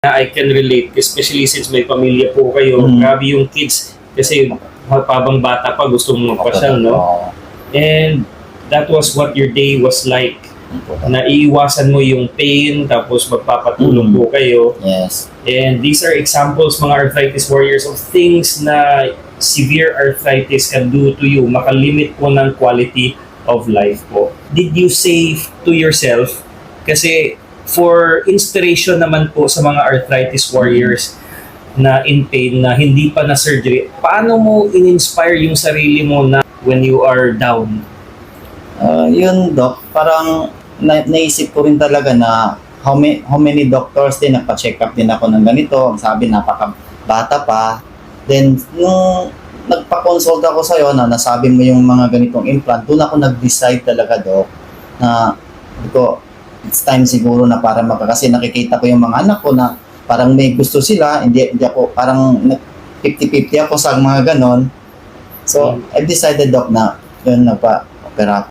na I can relate, especially since may pamilya po kayo. Grabe yung kids kasi habang bata pa gusto mong magpasyal, no? And that was what your day was like. Na iiwasan mo yung pain, tapos magpapatulong po kayo. Yes. And these are examples, mga arthritis warriors, of things na severe arthritis can do to you. Makalimit po ng quality of life po. Did you say to yourself, kasi for inspiration naman po sa mga arthritis warriors na in pain, na hindi pa na surgery, paano mo in-inspire yung sarili mo na when you are down? Yun, Doc, parang naisip ko rin talaga na how many doctors din, nagpa-check up din ako ng ganito. Ang sabi, napaka-bata pa. Then, nung nagpa-consult ako sa'yo na nasabi mo yung mga ganitong implant, doon ako nag-decide talaga, Doc, na it's time siguro na para kasi nakikita ko yung mga anak ko na parang may gusto sila, hindi ako, parang 50-50 ako sa mga ganon. So, I decided, Doc, na yun, nagpa-opera.